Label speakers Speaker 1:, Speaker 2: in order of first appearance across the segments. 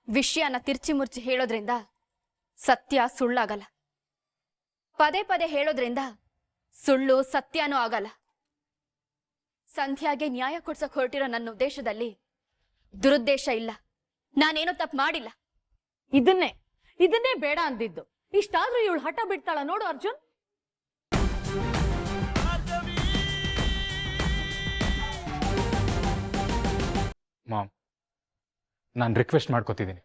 Speaker 1: ವಿಷಯನ ತಿರ್ಚಿ ಮುರ್ಚಿ ಹೇಳೋದ್ರಿಂದ ಸತ್ಯ ಸುಳ್ಳಾಗಲ್ಲ. ಪದೇ ಪದೇ ಹೇಳೋದ್ರಿಂದ ಸುಳ್ಳು ಸತ್ಯನೂ ಆಗಲ್ಲ. ಸಂಧ್ಯಾಗೆ ನ್ಯಾಯ ಕೊಡ್ಸಕ್ ಹೊರಟಿರೋ ನನ್ನ ಉದ್ದೇಶದಲ್ಲಿ ದುರುದ್ದೇಶ ಇಲ್ಲ. ನಾನೇನೋ ತಪ್ಪು ಮಾಡಿಲ್ಲ.
Speaker 2: ಇದನ್ನೇ ಬೇಡ ಅಂದಿದ್ದು. ಇಷ್ಟಾದ್ರೂ ಇವಳು ಹಠ ಬಿಡ್ತಾಳ ನೋಡು ಅರ್ಜುನ್.
Speaker 3: ಮಾಮ್, ನಾನು ರಿಕ್ವೆಸ್ಟ್ ಮಾಡ್ಕೋತಿದ್ದೀನಿ,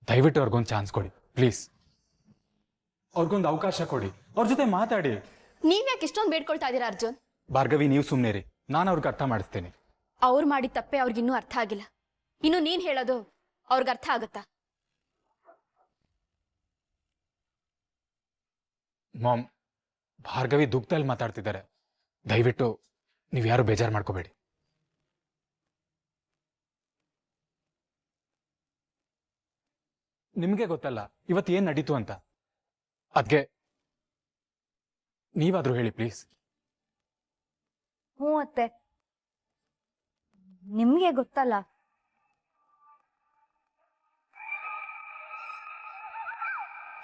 Speaker 3: ದಯವಿಟ್ಟು ಅವ್ರಿಗೊಂದು ಚಾನ್ಸ್ ಕೊಡಿ ಪ್ಲೀಸ್. ಅವ್ರಿಗೊಂದು ಅವಕಾಶ ಕೊಡಿ, ಅವ್ರ ಜೊತೆ ಮಾತಾಡಿ.
Speaker 1: ನೀವ್ಯಾಕೆ ಇಷ್ಟೊಂದು ಬೇಡ್ಕೊಳ್ತಾ ಇದ್ದೀರಾ ಅರ್ಜುನ್?
Speaker 3: ಭಾರ್ಗವಿ, ನೀವು ಸುಮ್ಮನೆ ರೀ, ನಾನು ಅವ್ರಿಗೆ ಅರ್ಥ ಮಾಡಿಸ್ತೇನೆ.
Speaker 1: ಅವ್ರು ಮಾಡಿದ ತಪ್ಪೆ ಅವ್ರಿಗಿನ್ನೂ ಅರ್ಥ ಆಗಿಲ್ಲ. ಇನ್ನು ನೀನ್ ಹೇಳೋದು ಅವ್ರಿಗೆ ಅರ್ಥ ಆಗುತ್ತಾ?
Speaker 3: ಮಾಮ್, ಭಾರ್ಗವಿ ದುಃಖದಲ್ಲಿ ಮಾತಾಡ್ತಿದ್ದಾರೆ. ದಯವಿಟ್ಟು ನೀವು ಯಾರು ಬೇಜಾರು ಮಾಡ್ಕೋಬೇಡಿ. ನಿಮಗೆ ಗೊತ್ತಲ್ಲ ಇವತ್ತು ಏನ್ ನಡೀತು ಅಂತ. ಅದ್ಕೆ ನೀವಾದ್ರೂ ಹೇಳಿ ಪ್ಲೀಸ್.
Speaker 4: ಹ್ಞೂ ಅತ್ತೆ, ನಿಮ್ಗೆ ಗೊತ್ತಲ್ಲ.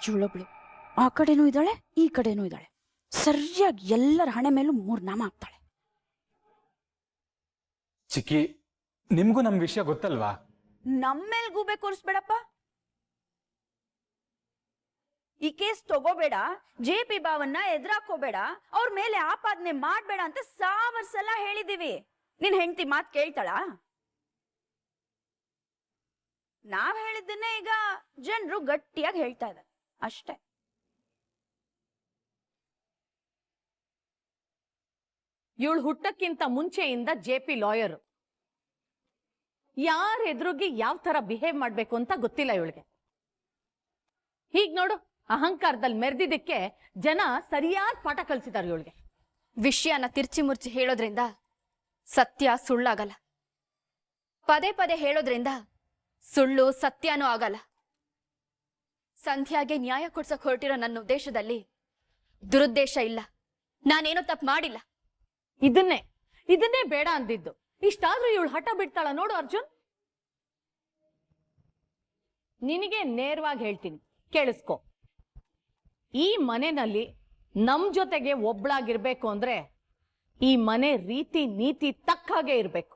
Speaker 5: ಇವಳೊಬ್ಳು ಆ ಕಡೆನೂ ಇದ್ದಾಳೆ, ಈ ಕಡೆನೂ ಇದ್ದಾಳೆ. ಸರಿಯಾಗಿ ಎಲ್ಲರ ಹಣೆ ಮೇಲೂ 3 ನಾಮ ಹಾಕ್ತಾಳೆ.
Speaker 3: ಚಿಕ್ಕಿ, ನಿಮ್ಗೂ ನಮ್ ವಿಷಯ ಗೊತ್ತಲ್ವಾ?
Speaker 4: ನಮ್ಮೇಲ್ ಗೂಬೆ ಕೂರಿಸ್ಬೇಡಪ್ಪ. ಈ ಕೇಸ್ ತಗೋಬೇಡ, JP ಬಾವನ್ನ ಎದುರಾಕೋಬೇಡ, ಅವ್ರ ಮೇಲೆ ಆಪಾದನೆ ಮಾಡ್ಬೇಡ ಅಂತ 1000 ಸಲ ಹೇಳಿದೀವಿ. ನಿನ್ ಹೆಂಡತಿ ಮಾತ್ ಕೇಳ್ತಾಳ? ನಾವ್ ಹೇಳಿದ್ದನ್ನೇ ಈಗ ಜನರು ಗಟ್ಟಿಯಾಗಿ ಹೇಳ್ತಾ ಇದ್ದಾರೆ ಅಷ್ಟೇ.
Speaker 2: ಇವಳು ಹುಟ್ಟಕ್ಕಿಂತ ಮುಂಚೆಯಿಂದ JP ಲಾಯರ್. ಯಾರ ಎದುರಿಗೆ ಯಾವ ತರ ಬಿಹೇವ್ ಮಾಡ್ಬೇಕು ಅಂತ ಗೊತ್ತಿಲ್ಲ ಇವಳಿಗೆ. ಹೀಗ್ ನೋಡು, ಅಹಂಕಾರದಲ್ಲಿ ಮೆರೆದಿದ್ದಕ್ಕೆ ಜನ ಸರಿಯಾದ ಪಾಠ ಕಲಿಸಿದ್ದಾರೆ ಇವಳಿಗೆ.
Speaker 1: ವಿಷಯನ ತಿರ್ಚಿ ಮುರ್ಚಿ ಹೇಳೋದ್ರಿಂದ ಸತ್ಯ ಸುಳ್ಳಾಗಲ್ಲ. ಪದೇ ಪದೇ ಹೇಳೋದ್ರಿಂದ ಸುಳ್ಳು ಸತ್ಯನೂ ಆಗಲ್ಲ. ಸಂಧ್ಯಾಗೆ ನ್ಯಾಯ ಕೊಡ್ಸಕ್ ಹೊರಟಿರೋ ನನ್ನ ಉದ್ದೇಶದಲ್ಲಿ ದುರುದ್ದೇಶ ಇಲ್ಲ. ನಾನೇನೋ ತಪ್ಪು ಮಾಡಿಲ್ಲ.
Speaker 2: ಇದನ್ನೇ ಬೇಡ ಅಂದಿದ್ದು. ಇಷ್ಟಾದ್ರೂ ಇವಳು ಹಠ ಬಿಡ್ತಾಳ ನೋಡು ಅರ್ಜುನ್. ನಿನಗೆ ನೇರವಾಗಿ ಹೇಳ್ತೀನಿ, ಕೇಳಿಸ್ಕೊ. ಈ ಮನೆಯಲ್ಲಿ ನಮ್ ಜೊತೆಗೆ ಒಬ್ಳಾಗಿರ್ಬೇಕು ಅಂದ್ರೆ ಈ ಮನೆ ರೀತಿ ನೀತಿ ತಕ್ಕ ಹಾಗೆ ಇರ್ಬೇಕು.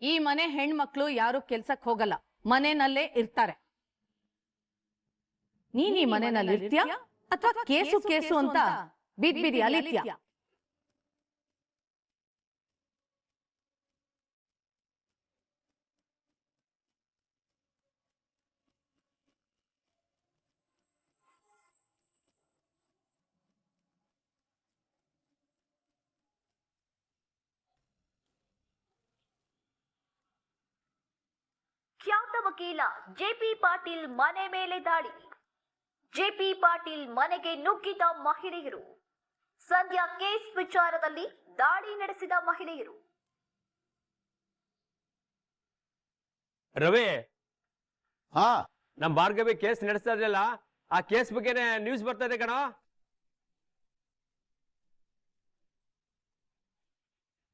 Speaker 2: ಈ ಮನೆ ಹೆಣ್ಮಕ್ಳು ಯಾರು ಕೆಲ್ಸಕ್ಕೆ ಹೋಗಲ್ಲ, ಮನೆಯಲ್ಲೇ ಇರ್ತಾರೆ. ನೀನ್ ಈ ಮನೆಯಲ್ಲಿ ಇರ್ತೀಯ ಅಥವಾ ಕೇಸು ಅಂತ ಬಿದ್ಬಿದಿ ಅಲಿತ್ಯ?
Speaker 6: ಖ್ಯಾತ ವಕೀಲ JP ಪಾಟೀಲ್ ಮನೆ ಮೇಲೆ ದಾಳಿ. JP ಪಾಟೀಲ್ ಮನೆಗೆ ನುಗ್ಗಿದ ಮಹಿಳೆಯರು. ಸಂಧ್ಯಾ ಕೇಸ್ ವಿಚಾರದಲ್ಲಿ ದಾಳಿ ನಡೆಸಿದ ಮಹಿಳೆಯರು.
Speaker 7: ರವಿ, ನಮ್ ಭಾರ್ಗವಿ ಕೇಸ್ ನಡೆಸ್ತಾ ಇದ್ರಲ್ಲ, ಆ ಕೇಸ್ ಬಗ್ಗೆನೆ ನ್ಯೂಸ್ ಬರ್ತಾ ಇದೆ ಕಣೋ.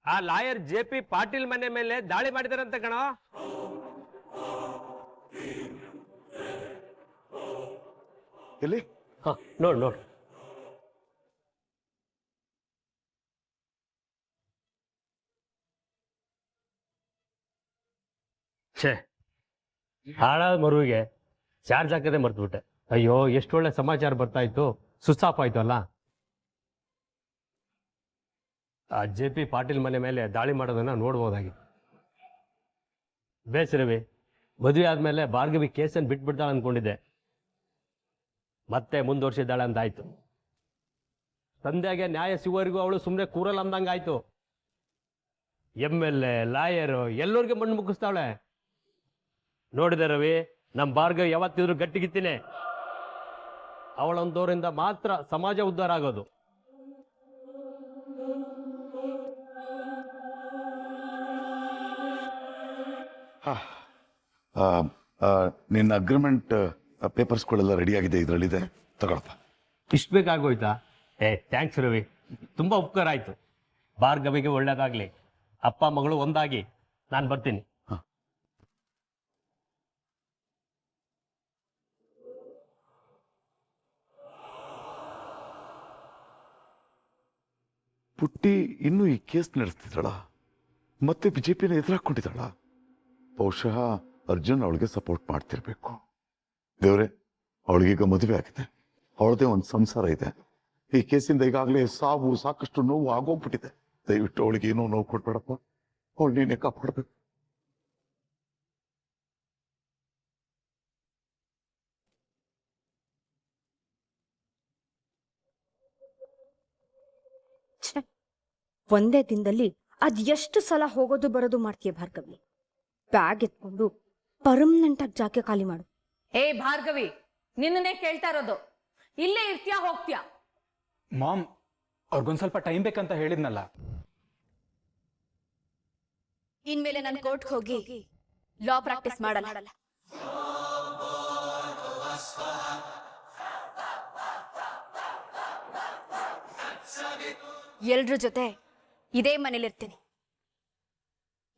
Speaker 7: ಆ ಲಾಯರ್ JP ಪಾಟೀಲ್ ಮನೆ ಮೇಲೆ ದಾಳಿ ಮಾಡಿದಾರಂತ ಕಣೋ.
Speaker 8: ಎಲ್ಲಿ?
Speaker 7: ನೋಡ್ ನೋಡ್. ಛೇ, ಹಾಳಾದ ಮರುವಿಗೆ ಚಾರ್ಜ್ ಹಾಕದೆ ಮರ್ತ್ಬಿಟ್ಟೆ. ಅಯ್ಯೋ, ಎಷ್ಟೊಳ್ಳೆ ಸಮಾಚಾರ ಬರ್ತಾ ಇತ್ತು, ಸುಸ್ತಾಪ್ ಆಯ್ತು ಅಲ್ಲ. ಆ JP ಪಾಟೀಲ್ ಮನೆ ಮೇಲೆ ದಾಳಿ ಮಾಡೋದನ್ನ ನೋಡ್ಬೋದಾಗಿತ್ತು. ಬೇಸರವಿ, ಮದುವೆ ಆದ್ಮೇಲೆ ಭಾರ್ಗವಿ ಕೇಸನ್ನು ಬಿಟ್ಬಿಡ್ತಾಳೆ ಅನ್ಕೊಂಡಿದ್ದೆ, ಮತ್ತೆ ಮುಂದುವರ್ಸಿದ್ದಾಳೆ ಅಂತಾಯ್ತು. ತಂದೆಗೆ ನ್ಯಾಯ ಸಿಗುವವರೆಗೂ ಅವಳು ಸುಮ್ಮನೆ ಕೂರಲ್ಲ ಅಂದಂಗಾಯ್ತು. MLA ಲಾಯರು ಎಲ್ಲರಿಗೂ ಮಣ್ಣು ಮುಗಿಸ್ತಾವಳೆ. ನೋಡಿದೆ ರವಿ, ನಮ್ಮ ಭಾರ್ಗವಿ ಯಾವತ್ತಿದ್ರು ಗಟ್ಟಿಗಿತ್ತೀನಿ. ಅವಳೊಂದವರಿಂದ ಮಾತ್ರ ಸಮಾಜ ಉದ್ಧಾರ ಆಗೋದು.
Speaker 8: ನಿನ್ನ ಅಗ್ರಿಮೆಂಟ್ ಪೇಪರ್ಸ್ಗಳೆಲ್ಲ ರೆಡಿ ಆಗಿದೆ, ಇದರಲ್ಲಿದೆ, ತಗೊಳಪ್ಪ.
Speaker 7: ಇಷ್ಟು ಬೇಕಾಗೋಯ್ತಾ? ಥ್ಯಾಂಕ್ಸ್ ರವಿ, ತುಂಬಾ ಉಪಕಾರ ಆಯ್ತು. ಭಾರ್ಗವಿಗೆ ಒಳ್ಳೇದಾಗ್ಲಿ, ಅಪ್ಪ ಮಗಳು ಒಂದಾಗಿ. ನಾನು ಬರ್ತೀನಿ.
Speaker 8: ಪುಟ್ಟಿ ಇನ್ನೂ ಈ ಕೇಸ್ ನಡೆಸ್ತಿದ್ದಾಳ, ಮತ್ತೆ ಬಿಜೆಪಿನ ಎದುರಾಕೊಂಡಿದ್ದಾಳ. ಬಹುಶಃ ಅರ್ಜುನ್ ಅವಳಿಗೆ ಸಪೋರ್ಟ್ ಮಾಡ್ತಿರ್ಬೇಕು. ದೇವ್ರೆ, ಅವಳಿಗೀಗ ಮದುವೆ ಆಗಿದೆ, ಅವಳದೇ ಒಂದು ಸಂಸಾರ ಇದೆ. ಈ ಕೇಸಿಂದ ಈಗಾಗಲೇ ಸಾವು, ಸಾಕಷ್ಟು ನೋವು ಆಗೋಗ್ಬಿಟ್ಟಿದೆ. ದಯವಿಟ್ಟು ಅವಳಿಗೆ ಏನೋ ನೋವು ಕೊಡ್ಬೇಡಪ್ಪ, ಅವಳು ನೀನೇ ಕಾಪಾಡ್ಬೇಕು.
Speaker 1: ಒಂದೇ ದಿನದಲ್ಲಿ ಅದ್ ಎಷ್ಟು ಸಲ ಹೋಗೋದು ಬರೋದು ಮಾಡ್ತೀಯ ಭಾರ್ಗವಿ. ಬ್ಯಾಗ್ ಎತ್ಕೊಂಡು ಪರ್ಮನೆಂಟ್ ಆಗಿ ಜಾಗ ಖಾಲಿ ಮಾಡು.
Speaker 2: ಏ ಭಾರ್ಗವಿ, ನಿನ್ನನ್ನೇ ಕೇಳ್ತಾ ಇರೋದು. ಇಲ್ಲೇ ಇರ್ತೀಯಾ ಹೋಗ್ತೀಯಾ?
Speaker 3: ಮಾಮ್, ಅವ್ರಿಗೊಂದ್ ಸ್ವಲ್ಪ ಟೈಮ್ ಬೇಕಂತ ಹೇಳಿದ್ನಲ್ಲ.
Speaker 1: ಇನ್ಮೇಲೆ ನಾನು ಕೋರ್ಟ್ಗೆ ಹೋಗಿ ಲಾ ಪ್ರಾಕ್ಟೀಸ್ ಮಾಡಲ್ಲ. ಎಲ್ರ ಜೊತೆ ಇದೇ ಮನೇಲಿರ್ತೀನಿ,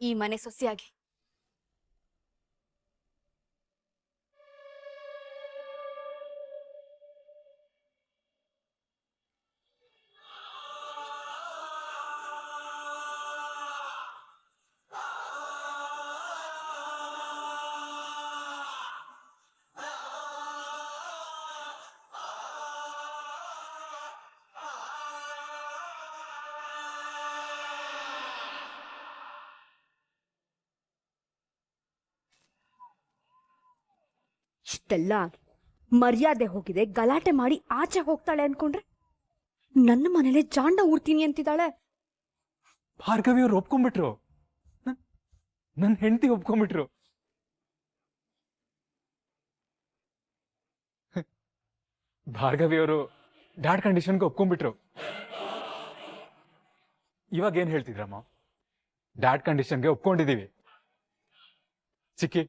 Speaker 1: ಈ ಮನೆ ಸೊಸೆಯಾಗಿ. ಇಷ್ಟೆಲ್ಲ ಮರ್ಯಾದೆ ಹೋಗಿದೆ, ಗಲಾಟೆ ಮಾಡಿ ಆಚೆ ಹೋಗ್ತಾಳೆ ಅನ್ಕೊಂಡ್ರೆ ನನ್ನ ಮನೇಲೆ ಜಾಂಡ ಊರ್ತೀನಿ ಅಂತಿದ್ದಾಳೆ.
Speaker 3: ಭಾರ್ಗವಿ ಅವ್ರು ಒಪ್ಕೊಂಡ್ಬಿಟ್ರು, ನನ್ನ ಹೆಂಡತಿ ಒಪ್ಕೊಂಡ್ಬಿಟ್ರು. ಭಾರ್ಗವಿ ಅವರು ಡ್ಯಾಡ್ ಕಂಡೀಷನ್ಗೆ ಒಪ್ಕೊಂಡ್ಬಿಟ್ರು. ಇವಾಗ ಏನ್ ಹೇಳ್ತಿದ್ರಮ್ಮ? ಡ್ಯಾಡ್ ಕಂಡೀಷನ್ಗೆ ಒಪ್ಕೊಂಡಿದೀವಿ. ಚಿಕ್ಕಿ,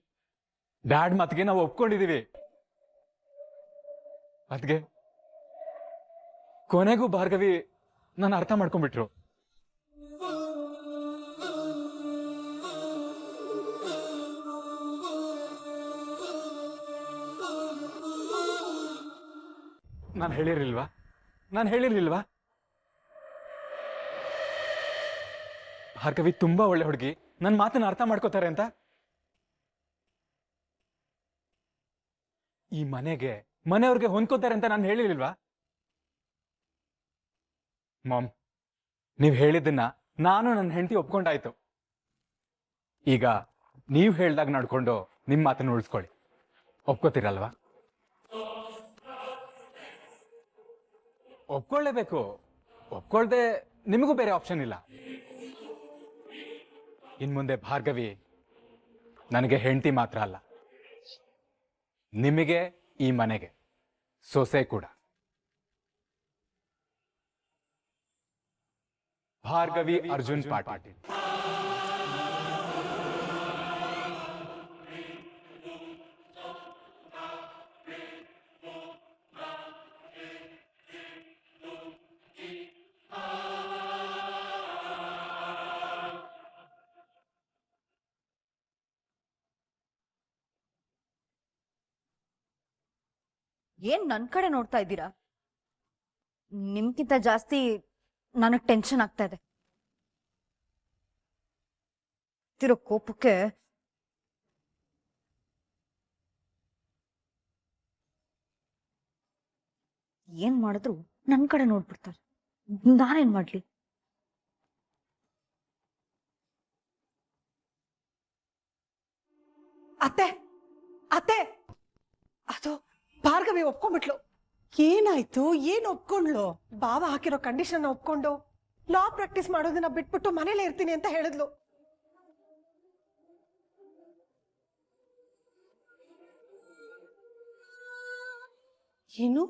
Speaker 3: ಡ್ಯಾಡ್ ಮಾತಿಗೆ ನಾವು ಒಪ್ಕೊಂಡಿದೀವಿ. ಅದ್ಗೆ ಕೊನೆಗೂ ಭಾರ್ಗವಿ ನಾನು ಅರ್ಥ ಮಾಡ್ಕೊಂಡ್ಬಿಟ್ರು. ನಾನು ಹೇಳಿರ್ಲಿಲ್ವಾ? ಭಾರ್ಗವಿ ತುಂಬಾ ಒಳ್ಳೆ ಹುಡುಗಿ, ನನ್ನ ಮಾತನ್ನ ಅರ್ಥ ಮಾಡ್ಕೋತಾರೆ ಅಂತ. ಈ ಮನೆಯವ್ರಿಗೆ ಹೊಂದ್ಕೋತಾರೆ ಅಂತ ನಾನು ಹೇಳಿರ್ಲಿಲ್ವಾ? ಮಾಮ್, ನೀವ್ ಹೇಳಿದ್ದನ್ನ ನಾನು ನನ್ನ ಹೆಂಡತಿ ಒಪ್ಕೊಂಡಾಯ್ತು. ಈಗ ನೀವ್ ಹೇಳ್ದಾಗ ನಡ್ಕೊಂಡು ನಿಮ್ ಮಾತನ್ನ ಉಳಿಸ್ಕೊಳ್ಳಿ. ಒಪ್ಕೋತಿರಲ್ವಾ? ಒಪ್ಕೊಳ್ಳೇಬೇಕು. ಒಪ್ಕೊಳ್ದೆ ನಿಮಗೂ ಬೇರೆ ಆಪ್ಷನ್ ಇಲ್ಲ. ಇನ್ಮುಂದೆ ಭಾರ್ಗವಿ ನನಗೆ ಹೆಂಡತಿ ಮಾತ್ರ ಅಲ್ಲ, ನಿಮಗೆ, ಈ ಮನೆಗೆ ಸೊಸೆ ಕೂಡ. ಭಾರ್ಗವಿ ಅರ್ಜುನ್ ಪಾಟೀಲ್.
Speaker 1: ಏನ್ ನನ್ ಕಡೆ ನೋಡ್ತಾ ಇದ್ದೀರಾ? ನಿಮ್ಗಿಂತ ಜಾಸ್ತಿ ನನಗ್ ಟೆನ್ಷನ್ ಆಗ್ತಾ ಇದೆ. ತಿರೋ ಕೋಪಕ್ಕೆ ಏನ್ ಮಾಡಿದ್ರು ನನ್ ಕಡೆ ನೋಡ್ಬಿಡ್ತಾರೆ. ನಾನೇನ್ ಮಾಡ್ಲಿ?
Speaker 9: ಅತ್ತೆ ಅತ್ತೆ, ಅದು ಭಾರ್ಗವಿ ಒಪ್ಕೊಂಡ್ಬಿಟ್ಲು. ಏನಾಯ್ತು? ಏನ್ ಒಪ್ಕೊಂಡ್ಲು? ಬಾವ ಹಾಕಿರೋ ಕಂಡೀಷನ್ ಒಪ್ಕೊಂಡು ಲಾ ಪ್ರಾಕ್ಟೀಸ್ ಮಾಡೋದನ್ನ ಬಿಟ್ಬಿಟ್ಟು ಮನೇಲೆ ಇರ್ತೀನಿ ಅಂತ ಹೇಳಿದ್ಲು. ಏನು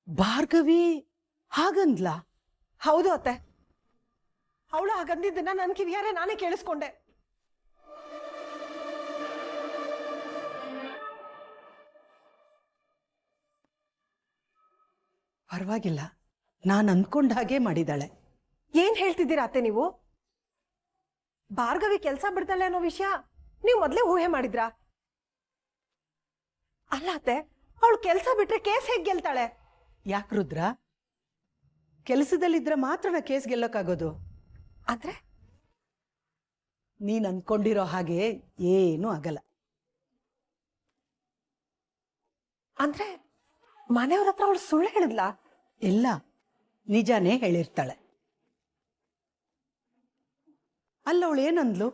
Speaker 9: ಭಾರ್ಗವಿ ಹಾಗಂದ್ಲ? ಹೌದು ಅತ್ತೆ, ಅವಳು ಹಾಗಂದಿದ್ದನ್ನ ನನ್ ಕಿವಿಯಾರೆ ನಾನೇ ಕೇಳಿಸ್ಕೊಂಡೆ. ಪರವಾಗಿಲ್ಲ, ನಾನು ಅಂದ್ಕೊಂಡ ಹಾಗೆ ಮಾಡಿದಾಳೆ. ಏನ್ ಹೇಳ್ತಿದ್ದೀರಾ ಅತ್ತೆ ನೀವು? ಭಾರ್ಗವಿ ಕೆಲಸ ಬಿಡ್ತಾಳೆ ಅನ್ನೋ ವಿಷಯ ನೀವು ಮೊದ್ಲೇ ಊಹೆ ಮಾಡಿದ್ರಾ? ಅಲ್ಲ ಅತ್ತೆ, ಅವಳು ಕೆಲಸ ಬಿಟ್ರೆ ಕೇಸ್ ಹೇಗ್ ಗೆಲ್ತಾಳೆ?
Speaker 10: ಯಾಕೆ ರುದ್ರ? ಕೆಲಸದಲ್ಲಿದ್ರೆ ಮಾತ್ರನ ಕೇಸ್ ಗೆಲ್ಲಕ್ಕಾಗೋದು?
Speaker 9: ಅಂದ್ರೆ
Speaker 10: ನೀನ್ ಅನ್ಕೊಂಡಿರೋ ಹಾಗೆ ಏನೂ ಆಗಲ್ಲ.
Speaker 9: ಅಂದ್ರೆ ಮನೆಯವ್ರ ಹತ್ರ ಅವಳು ಸುಳ್ಳು ಹೇಳಿದ್ಲಾ?
Speaker 10: ಎಲ್ಲ ನಿಜಾನೇ ಹೇಳಿರ್ತಾಳೆ. ಅಲ್ಲ, ಅವಳು ಏನಂದ್ಲು?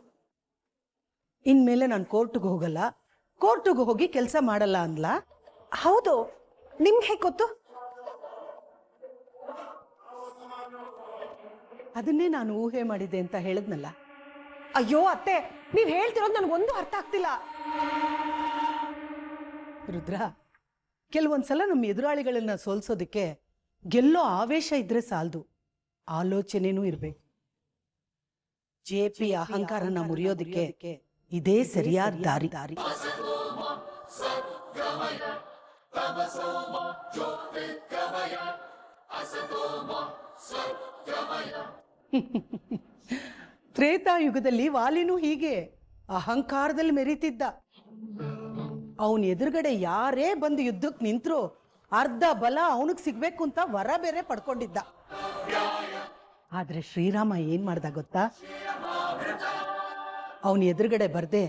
Speaker 10: ಇನ್ಮೇಲೆ ನಾನು ಕೋರ್ಟ್ಗೆ ಹೋಗಲ್ಲ, ಕೋರ್ಟ್ಗೆ ಹೋಗಿ ಕೆಲಸ ಮಾಡಲ್ಲ ಅಂದ್ಲ.
Speaker 9: ಹೌದು, ನಿಮ್ಗೆ ಹೇಗೆ ಗೊತ್ತು?
Speaker 10: ಅದನ್ನೇ ನಾನು ಊಹೆ ಮಾಡಿದ್ದೆ ಅಂತ ಹೇಳಿದ್ನಲ್ಲ.
Speaker 9: ಅಯ್ಯೋ ಅತ್ತೆ, ನೀವ್ ಹೇಳ್ತಿರೋದು ನನಗೊಂದು ಅರ್ಥ ಆಗ್ತಿಲ್ಲ.
Speaker 10: ರುದ್ರ, ಕೆಲವೊಂದ್ಸಲ ನಮ್ಮ ಎದುರಾಳಿಗಳನ್ನ ಸೋಲ್ಸೋದಕ್ಕೆ ಗೆಲ್ಲೋ ಆವೇಶ ಇದ್ರೆ ಸಾಲದು, ಆಲೋಚನೆನೂ ಇರ್ಬೇಕು. JP ಅಹಂಕಾರನ ಮುರಿಯೋದಕ್ಕೆ ಇದೇ ಸರಿಯಾದ ದಾರಿ. ತ್ರೇತಾಯುಗದಲ್ಲಿ ವಾಲಿನೂ ಹೀಗೆ ಅಹಂಕಾರದಲ್ಲಿ ಮೆರೀತಿದ್ದ. ಅವನ ಎದುರುಗಡೆ ಯಾರೇ ಬಂದು ಯುದ್ಧಕ್ಕೆ ನಿಂತ್ರು ಅರ್ಧ ಬಲ ಅವನಿಗೆ ಸಿಗ್ಬೇಕು ಅಂತ ವರ ಬೇರೆ ಪಡ್ಕೊಂಡಿದ್ದ. ಆದ್ರೆ ಶ್ರೀರಾಮ ಏನ್ ಮಾಡ್ದ ಗೊತ್ತಾ? ಅವನ ಎದುರುಗಡೆ ಬರ್ದೆ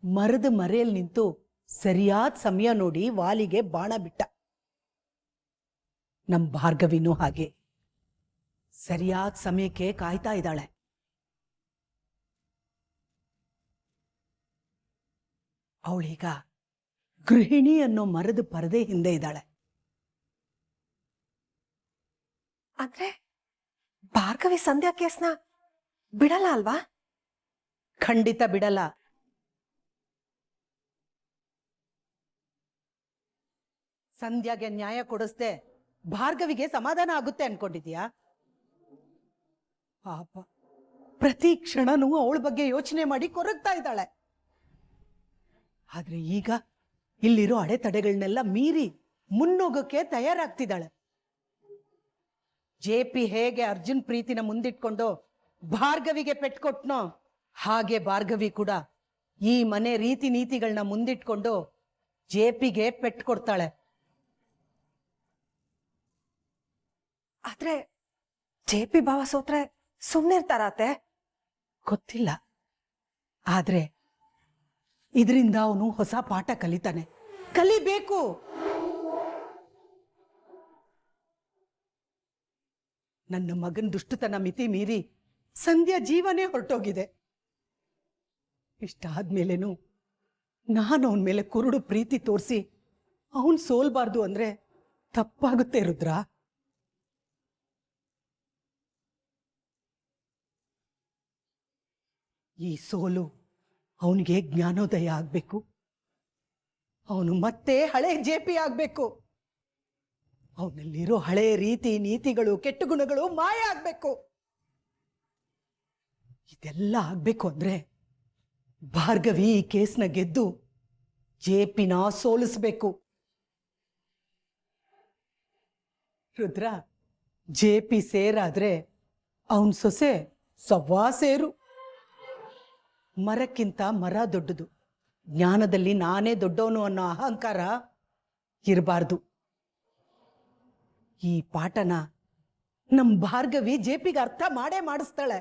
Speaker 10: ಮರದ ಮರೆಯಲ್ಲಿ ನಿಂತು ಸರಿಯಾದ ಸಮಯ ನೋಡಿ ವಾಲಿಗೆ ಬಾಣ ಬಿಟ್ಟ. ನಮ್ ಭಾರ್ಗವಿನೂ ಹಾಗೆ ಸರಿಯಾದ ಸಮಯಕ್ಕೆ ಕಾಯ್ತಾ ಇದ್ದಾಳೆ. ಅವಳೀಗ ಗೃಹಿಣಿ ಅನ್ನೋ ಮರದ ಪರದೆ ಹಿಂದೆ ಇದ್ದಾಳೆ.
Speaker 9: ಅಂದ್ರೆ ಭಾರ್ಗವಿ ಸಂಧ್ಯಾ ಕೇಸ್ನ ಬಿಡಲ್ಲ ಅಲ್ವಾ?
Speaker 10: ಖಂಡಿತ ಬಿಡಲ್ಲ. ಸಂಧ್ಯಾಗೆ ನ್ಯಾಯ ಕೊಡಿಸ್ದೆ ಭಾರ್ಗವಿಗೆ ಸಮಾಧಾನ ಆಗುತ್ತೆ ಅನ್ಕೊಂಡಿದ್ಯಾ? ಪಾಪ, ಪ್ರತಿ ಕ್ಷಣನೂ ಅವಳ ಬಗ್ಗೆ ಯೋಚನೆ ಮಾಡಿ ಕೊರಗ್ತಾ ಇದ್ದಾಳೆ. ಆದ್ರೆ ಈಗ ಇಲ್ಲಿರೋ ಅಡೆತಡೆಗಳನ್ನೆಲ್ಲ ಮೀರಿ ಮುನ್ನೋಗಕ್ಕೆ ತಯಾರಾಗ್ತಿದ್ದಾಳೆ. JP ಹೇಗೆ ಅರ್ಜುನ್ ಪ್ರೀತಿನ ಮುಂದಿಟ್ಕೊಂಡು ಭಾರ್ಗವಿಗೆ ಪೆಟ್ಕೊಟ್ನೋ ಹಾಗೆ ಭಾರ್ಗವಿ ಕೂಡ ಈ ಮನೆ ರೀತಿ ನೀತಿಗಳನ್ನ ಮುಂದಿಟ್ಕೊಂಡು JPಗೆ ಪೆಟ್ಟು ಕೊಡ್ತಾಳೆ.
Speaker 9: ಆದ್ರೆ JP ಭಾವ ಸೋತ್ರೆ ಸುಮ್ನೆ ಇರ್ತಾರತ್ತೆ?
Speaker 10: ಗೊತ್ತಿಲ್ಲ, ಆದ್ರೆ ಇದರಿಂದ ಅವನು ಹೊಸ ಪಾಠ ಕಲಿತಾನೆ. ಕಲಿಬೇಕು. ನನ್ನ ಮಗನ ದುಷ್ಟತನ ಮಿತಿ ಮೀರಿ ಸಂಧ್ಯಾ ಜೀವನೇ ಹೊರಟೋಗಿದೆ. ಇಷ್ಟಾದ್ಮೇಲೇನು ನಾನು ಅವನ ಮೇಲೆ ಕುರುಡು ಪ್ರೀತಿ ತೋರಿಸಿ ಅವನ್ ಸೋಲ್ಬಾರ್ದು ಅಂದ್ರೆ ತಪ್ಪಾಗುತ್ತೆ ರುದ್ರ. ಈ ಸೋಲು ಅವನಿಗೆ ಜ್ಞಾನೋದಯ ಆಗ್ಬೇಕು. ಅವನು ಮತ್ತೆ ಹಳೆ JP ಆಗ್ಬೇಕು. ಅವನಲ್ಲಿರೋ ಹಳೆ ರೀತಿ ನೀತಿಗಳು ಕೆಟ್ಟ ಗುಣಗಳು ಮಾಯ ಆಗ್ಬೇಕು. ಇದೆಲ್ಲ ಆಗ್ಬೇಕು ಅಂದ್ರೆ ಭಾರ್ಗವಿ ಈ ಕೇಸ್ನ ಗೆದ್ದು JPನ ಸೋಲಿಸ್ಬೇಕು. ರುದ್ರ, JP ಸೇರಾದ್ರೆ ಅವನ್ ಸೊಸೆ ಸವ್ವಾ ಸೇರು. ಮರಕ್ಕಿಂತ ಮರ ದೊಡ್ಡದು. ಜ್ಞಾನದಲ್ಲಿ ನಾನೇ ದೊಡ್ಡವನು ಅನ್ನೋ ಅಹಂಕಾರ ಇರಬಾರ್ದು. ಈ ಪಾಠನ ನಮ್ ಭಾರ್ಗವಿ JPಗೆ ಅರ್ಥ ಮಾಡೇ ಮಾಡಿಸ್ತಾಳೆ.